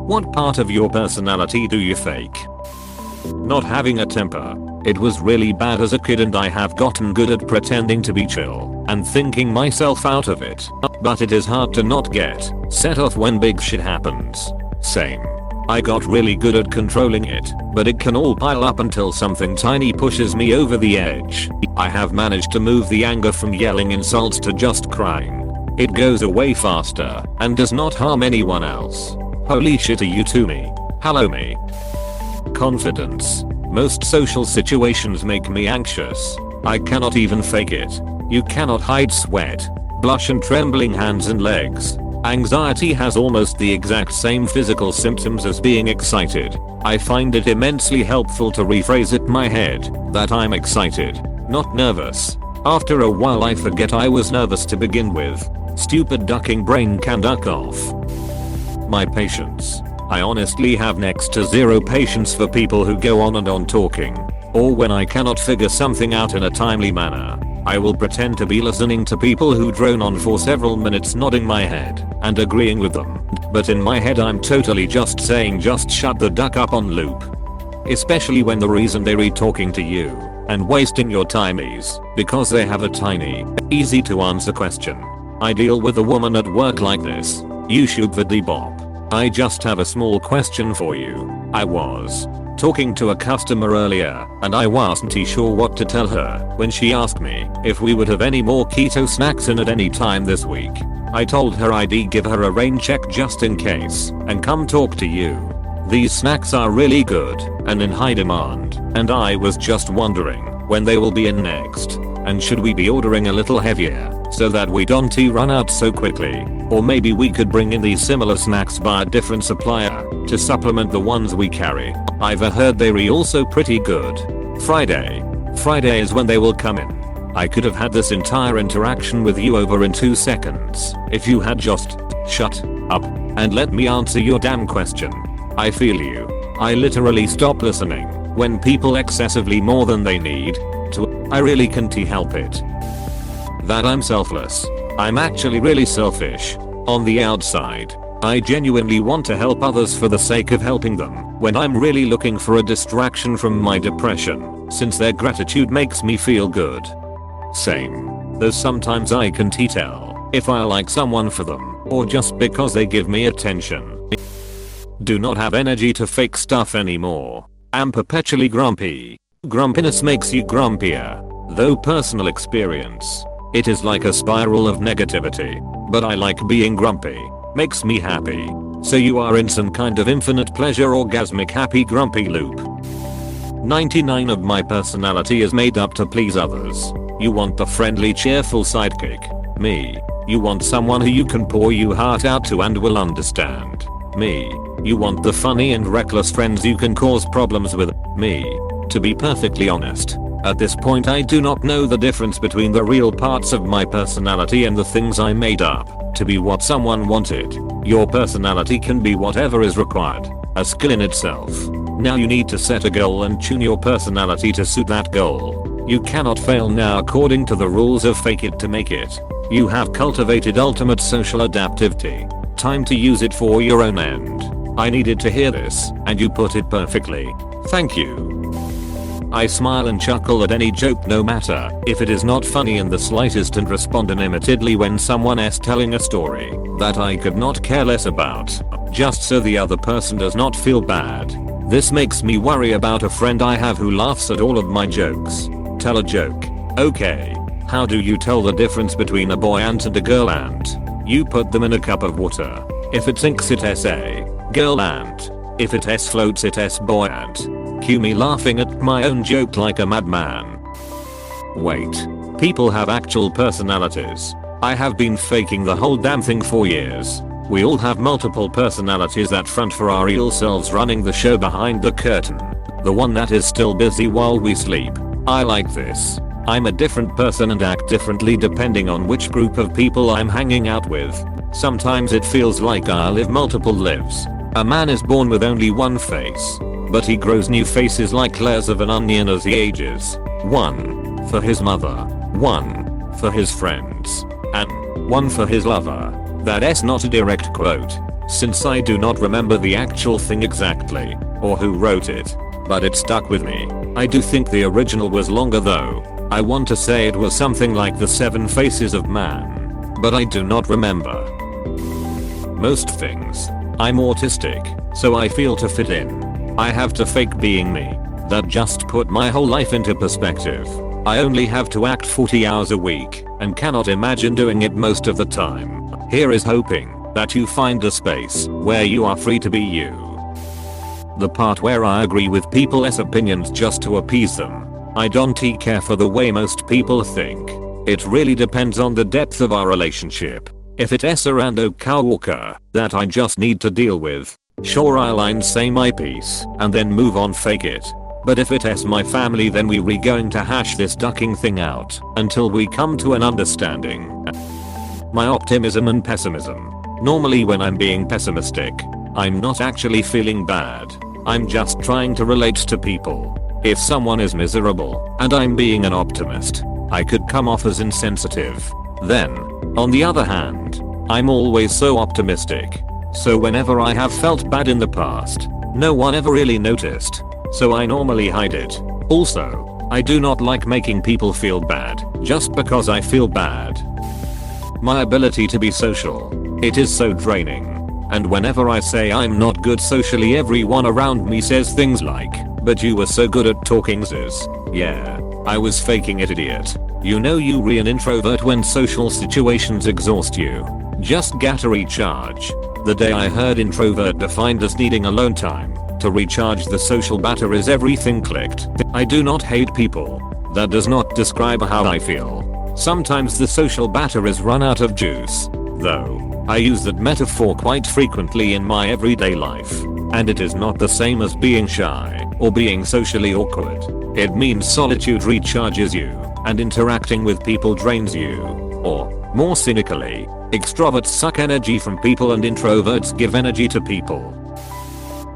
What part of your personality do you fake? Not having a temper. It was really bad as a kid and I have gotten good at pretending to be chill and thinking myself out of it. But it is hard to not get set off when big shit happens. Same. I got really good at controlling it, but it can all pile up until something tiny pushes me over the edge. I have managed to move the anger from yelling insults to just crying. It goes away faster and does not harm anyone else. Holy shit, are you to me? Hello me. Confidence. Most social situations make me anxious. I cannot even fake it. You cannot hide sweat, blush and trembling hands and legs. Anxiety has almost the exact same physical symptoms as being excited. I find it immensely helpful to rephrase it in my head that I'm excited, not nervous. After a while I forget I was nervous to begin with. Stupid ducking brain can duck off. My patience. I honestly have next to zero patience for people who go on and on talking, or when I cannot figure something out in a timely manner. I will pretend to be listening to people who drone on for several minutes, nodding my head and agreeing with them, but in my head I'm totally just saying just shut the duck up on loop. Especially when the reason they're talking to you and wasting your time is because they have a tiny, easy to answer question. I deal with a woman at work like this. You should the bop. I just have a small question for you. I was talking to a customer earlier and I wasn't sure what to tell her when she asked me if we would have any more keto snacks in at any time this week. I told her I'd give her a rain check just in case and come talk to you. These snacks are really good and in high demand, and I was just wondering when they will be in next, and should we be ordering a little heavier so that we don't run out so quickly, or maybe we could bring in these similar snacks by a different supplier to supplement the ones we carry. I've heard they're also pretty good. Friday is when they will come in. I could have had this entire interaction with you over in 2 seconds if you had just shut up and let me answer your damn question. I feel you. I literally stop listening when people excessively more than they need to. I really can't help it. That I'm selfless. I'm actually really selfish. On the outside, I genuinely want to help others for the sake of helping them when I'm really looking for a distraction from my depression, since their gratitude makes me feel good. Same. Though sometimes I can't tell if I like someone for them or just because they give me attention. Do not have energy to fake stuff anymore. Am perpetually grumpy. Grumpiness makes you grumpier. Though personal experience, it is like a spiral of negativity. But I like being grumpy. Makes me happy. So you are in some kind of infinite pleasure orgasmic happy grumpy loop. 99 of my personality is made up to please others. You want the friendly cheerful sidekick. Me. You want someone who you can pour your heart out to and will understand. Me. You want the funny and reckless friends you can cause problems with. Me. To be perfectly honest, at this point I do not know the difference between the real parts of my personality and the things I made up to be what someone wanted. Your personality can be whatever is required, a skill in itself. Now you need to set a goal and tune your personality to suit that goal. You cannot fail now according to the rules of fake it to make it. You have cultivated ultimate social adaptivity. Time to use it for your own end. I needed to hear this, and you put it perfectly. Thank you. I smile and chuckle at any joke no matter if it is not funny in the slightest and respond animatedly when someone is telling a story that I could not care less about, just so the other person does not feel bad. This makes me worry about a friend I have who laughs at all of my jokes. Tell a joke. Okay. How do you tell the difference between a boy ant and a girl ant? You put them in a cup of water. If it sinks it is a girl ant. If it floats it is boy ant. Cue me laughing at my own joke like a madman. Wait. People have actual personalities. I have been faking the whole damn thing for years. We all have multiple personalities that front for our real selves running the show behind the curtain. The one that is still busy while we sleep. I like this. I'm a different person and act differently depending on which group of people I'm hanging out with. Sometimes it feels like I live multiple lives. A man is born with only one face, but he grows new faces like layers of an onion as he ages. One for his mother, one for his friends, and one for his lover. That's not a direct quote, Since I do not remember the actual thing exactly, or who wrote it, but it stuck with me. I do think the original was longer though. I want to say it was something like the 7 Faces of Man, but I do not remember. Most things. I'm autistic, so I feel to fit in. I have to fake being me. That just put my whole life into perspective. I only have to act 40 hours a week, and cannot imagine doing it most of the time. Here is hoping that you find a space where you are free to be you. The part where I agree with people's opinions just to appease them. I don't care for the way most people think. It really depends on the depth of our relationship. If it's a rando coworker that I just need to deal with, sure I'll say my piece and then move on, fake it. But if it's my family, then we're going to hash this ducking thing out until we come to an understanding. My optimism and pessimism. Normally when I'm being pessimistic, I'm not actually feeling bad. I'm just trying to relate to people. If someone is miserable and I'm being an optimist, I could come off as insensitive. Then, on the other hand, I'm always so optimistic. So whenever I have felt bad in the past, no one ever really noticed. So I normally hide it. Also, I do not like making people feel bad just because I feel bad. My ability to be social. It is so draining. And whenever I say I'm not good socially, everyone around me says things like, "But you were so good at talking, sis." Yeah, I was faking it, idiot. You know you're an introvert when social situations exhaust you. Just gotta recharge. The day I heard introvert defined as needing alone time to recharge the social batteries, everything clicked. I do not hate people. That does not describe how I feel. Sometimes the social batteries run out of juice, though. I use that metaphor quite frequently in my everyday life, and it is not the same as being shy or being socially awkward. It means solitude recharges you, and interacting with people drains you. Or, more cynically, extroverts suck energy from people and introverts give energy to people.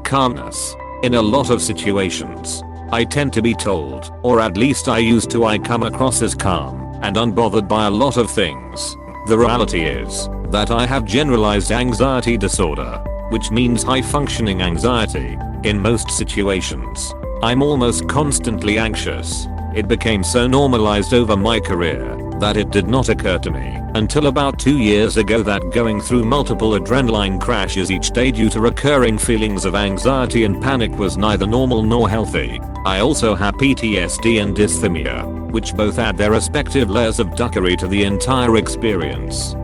Calmness. In a lot of situations, I tend to be told, or at least I used to, I come across as calm and unbothered by a lot of things. The reality is that I have generalized anxiety disorder, which means high functioning anxiety. In most situations, I'm almost constantly anxious. It became so normalized over my career that it did not occur to me until about 2 years ago that going through multiple adrenaline crashes each day due to recurring feelings of anxiety and panic was neither normal nor healthy. I also have PTSD and dysthymia, which both add their respective layers of duckery to the entire experience.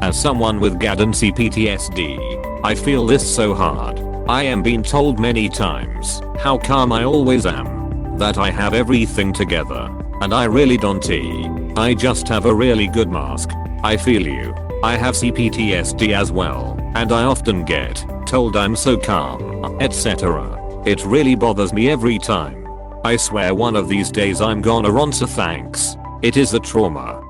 As someone with GAD and CPTSD, I feel this so hard. I am being told many times how calm I always am, that I have everything together, and I really don't. I just have a really good mask. I feel you. I have CPTSD as well, and I often get told I'm so calm, etc. It really bothers me every time. I swear one of these days I'm gonna answer thanks. It is the trauma.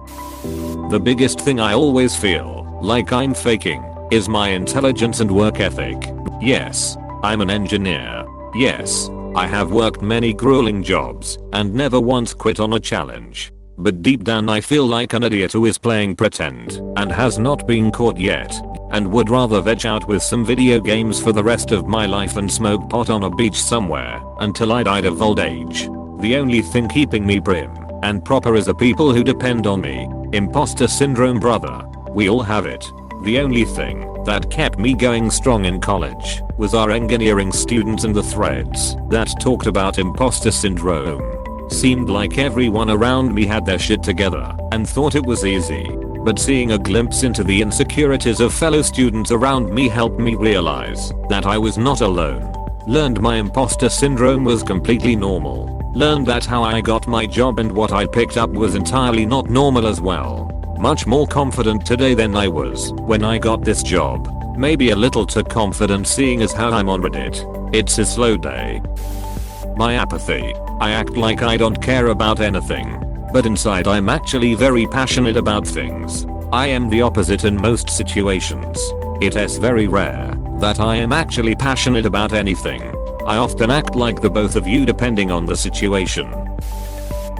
The biggest thing I always feel like I'm faking is my intelligence and work ethic. Yes, I'm an engineer. Yes, I have worked many grueling jobs and never once quit on a challenge. But deep down I feel like an idiot who is playing pretend and has not been caught yet, and would rather veg out with some video games for the rest of my life and smoke pot on a beach somewhere until I died of old age. The only thing keeping me prim and proper is the people who depend on me. Imposter syndrome, brother. We all have it. The only thing that kept me going strong in college was our engineering students, and the threads that talked about imposter syndrome. Seemed like everyone around me had their shit together and thought it was easy. But seeing a glimpse into the insecurities of fellow students around me helped me realize that I was not alone. Learned my imposter syndrome was completely normal. Learned that how I got my job and what I picked up was entirely not normal as well. Much more confident today than I was when I got this job. Maybe a little too confident seeing as how I'm on Reddit. It's a slow day. My apathy. I act like I don't care about anything. But inside I'm actually very passionate about things. I am the opposite in most situations. It is very rare that I am actually passionate about anything. I often act like the both of you depending on the situation.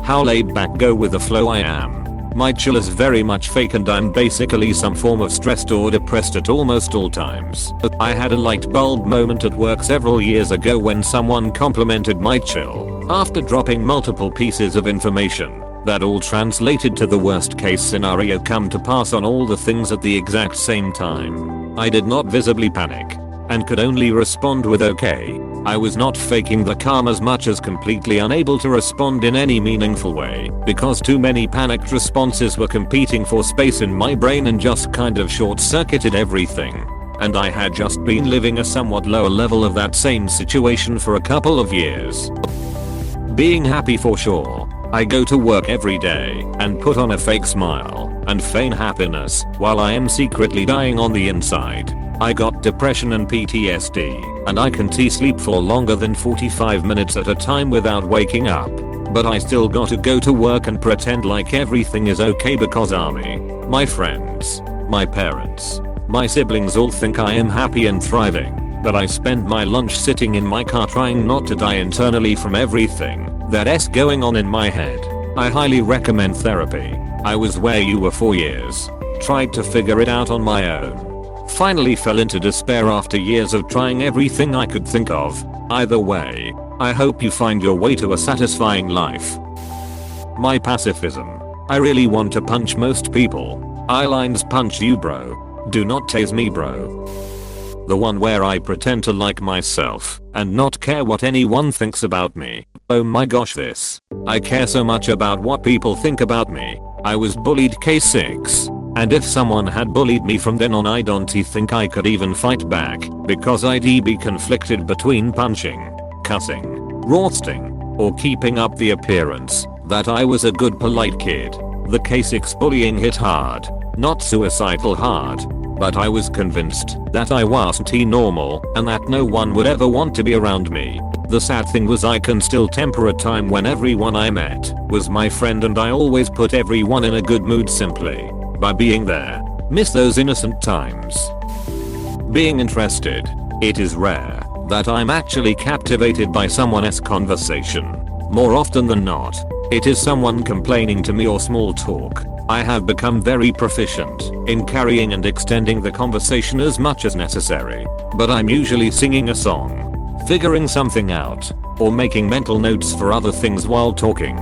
How laid back go with the flow I am. My chill is very much fake and I'm basically some form of stressed or depressed at almost all times. I had a light bulb moment at work several years ago when someone complimented my chill after dropping multiple pieces of information that all translated to the worst case scenario come to pass on all the things at the exact same time. I did not visibly panic and could only respond with okay. I was not faking the calm as much as completely unable to respond in any meaningful way because too many panicked responses were competing for space in my brain and just kind of short-circuited everything. And I had just been living a somewhat lower level of that same situation for a couple of years. Being happy for sure. I go to work every day and put on a fake smile and feign happiness while I am secretly dying on the inside. I got depression and PTSD, and I can sleep for longer than 45 minutes at a time without waking up. But I still gotta go to work and pretend like everything is okay because Army, my friends, my parents, my siblings all think I am happy and thriving. But I spend my lunch sitting in my car trying not to die internally from everything that's going on in my head. I highly recommend therapy. I was where you were for years. Tried to figure it out on my own. Finally fell into despair after years of trying everything I could think of. Either way, I hope you find your way to a satisfying life. My pacifism. I really want to punch most people. I lines punch you bro. Do not tase me bro. The one where I pretend to like myself and not care what anyone thinks about me. Oh my gosh this. I care so much about what people think about me. I was bullied K6. And if someone had bullied me from then on I don't think I could even fight back because I'd be conflicted between punching, cussing, roasting, or keeping up the appearance that I was a good polite kid. The K6 bullying hit hard, not suicidal hard, but I was convinced that I wasn't normal and that no one would ever want to be around me. The sad thing was I can still temper a time when everyone I met was my friend and I always put everyone in a good mood simply by being there. Miss those innocent times. Being interested. It is rare that I'm actually captivated by someone's conversation. More often than not, it is someone complaining to me or small talk. I have become very proficient in carrying and extending the conversation as much as necessary, but I'm usually singing a song, figuring something out, or making mental notes for other things while talking.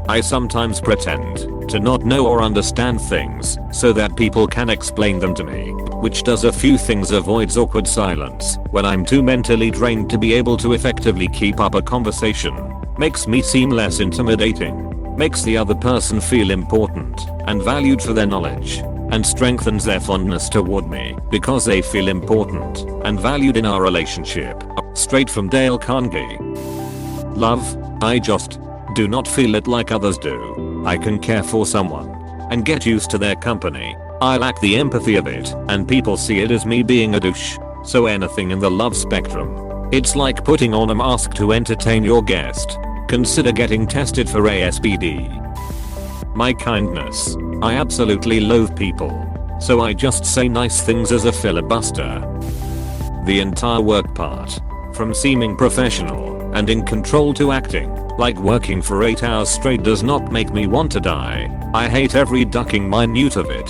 I sometimes pretend to not know or understand things so that people can explain them to me, which does a few things. Avoids awkward silence when I'm too mentally drained to be able to effectively keep up a conversation, makes me seem less intimidating, makes the other person feel important and valued for their knowledge, and strengthens their fondness toward me because they feel important and valued in our relationship. Straight from Dale Carnegie. Love. I just do not feel it like others do. I can care for someone and get used to their company. I lack the empathy of it, and people see it as me being a douche. So anything in the love spectrum. It's like putting on a mask to entertain your guest. Consider getting tested for ASPD. My kindness. I absolutely loathe people. So I just say nice things as a filibuster. The entire work part. From seeming professional and in control to acting like working for 8 hours straight does not make me want to die. I hate every ducking minute of it.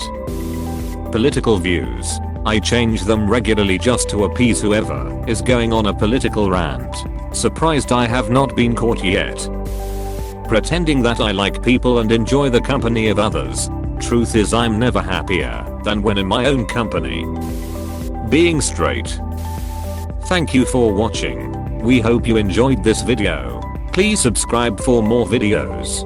Political views. I change them regularly just to appease whoever is going on a political rant. Surprised I have not been caught yet. Pretending that I like people and enjoy the company of others. Truth is I'm never happier than when in my own company. Being straight. Thank you for watching. We hope you enjoyed this video. Please subscribe for more videos.